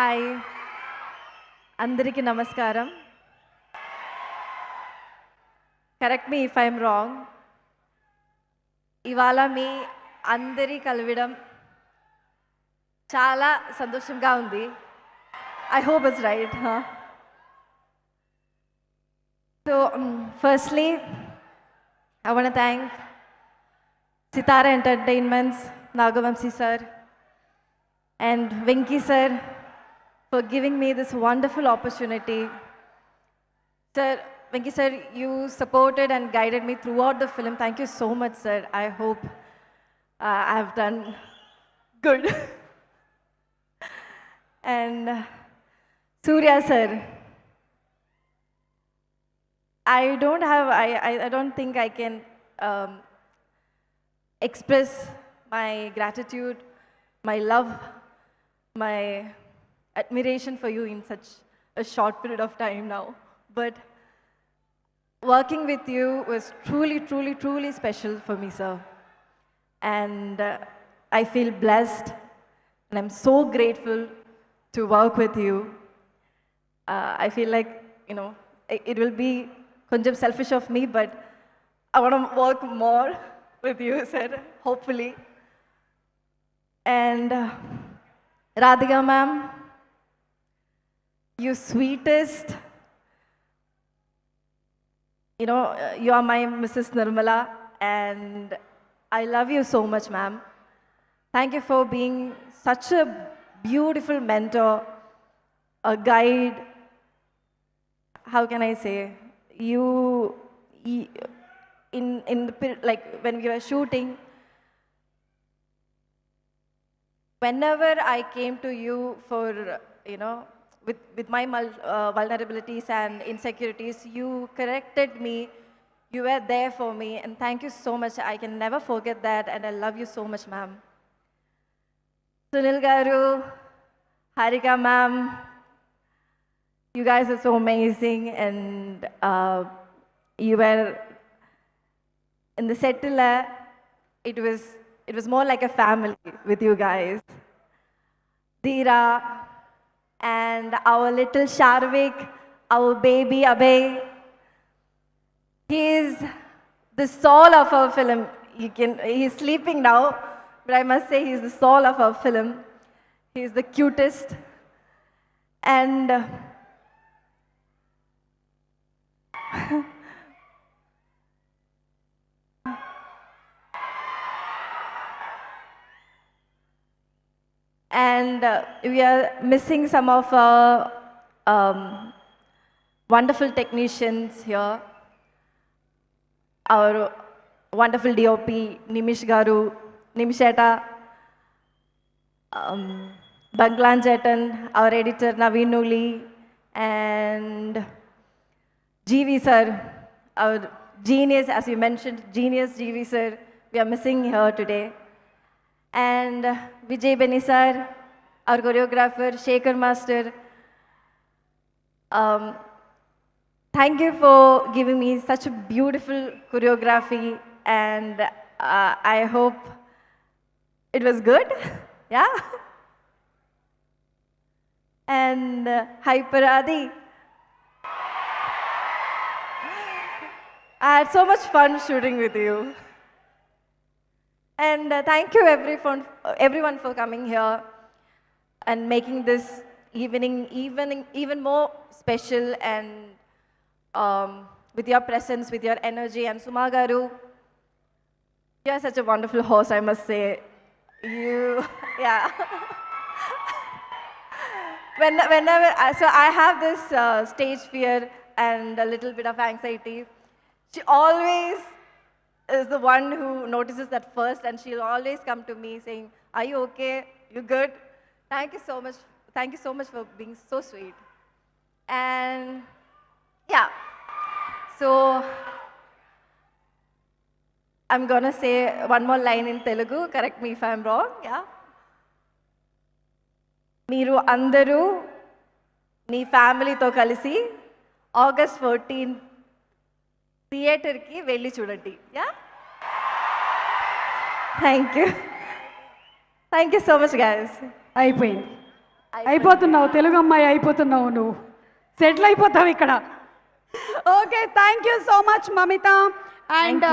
Hi అందరికీ నమస్కారం. Correct me if I'm wrong. ఇవాళ మీ అందరి కలవడం చాలా సంతోషంగా ఉంది. I hope it's right. So firstly I want to thank Sithara Entertainments, Naga Vamsi sir, and Venky sir for giving me this wonderful opportunity. Sir, Venky sir, you supported and guided me throughout the film. Thank you so much, sir. I hope I have done good. And Suriya sir, I don't think I can express my gratitude, my love, my admiration for you in such a short period of time now. But working with you was truly, truly, truly special for me, sir. And I feel blessed and I'm so grateful to work with you. I feel like, it will be కొంచెం selfish of me, but I want to work more with you, sir, hopefully. And Radhika ma'am, you sweetest, you are my Mrs. Nirmala, and I love you so much, ma'am. Thank you for being such a beautiful mentor, a guide. How can I say? You in the like when we were shooting, whenever I came to you for with my vulnerabilities and insecurities, you corrected me. You were there for me, and thank you so much. I can never forget that, and I love you so much, ma'am. Sunil garu, Harika ma'am, you guys are so amazing, and you were in the set. It was more like a family with you guys. Dira and our little Sharvik, our baby Abhay. He is the soul of our film. He's sleeping now, but I must say he's the soul of our film. He's the cutest. And and we are missing some of our wonderful technicians here. Our wonderful DOP, Nimish Garu, Nimisheta, Banglan Jetan, our editor, Navin Nooli, and GV sir, our genius, as you mentioned, genius GV sir, we are missing here today. And Vijay Benny sir, our choreographer, Shekhar master, thank you for giving me such a beautiful choreography, and I hope it was good. Yeah. And hi Paradi. I had so much fun shooting with you. And thank you everyone for coming here and making this evening even more special, and with your presence, with your energy. And Suma Garu, you are such a wonderful host, I must say. Yeah. Whenever, so I have this stage fear and a little bit of anxiety. She always is the one who notices that first, and she'll always come to me saying, "Are you okay? You good?" Thank you so much. Thank you so much for being so sweet. And yeah, so I'm gonna say one more line in Telugu. Correct me if I'm wrong. Yeah. Meeru andaru nee family tho kalisi August 14 theater ki velli chudandi. Yeah. Thank you so much, guys. అయిపోయింది. అయిపోతున్నావు, తెలుగు అమ్మాయి అయిపోతున్నావు, నువ్వు settle అయిపోతావు ఇక్కడ. Okay, thank you so much Mamitha. And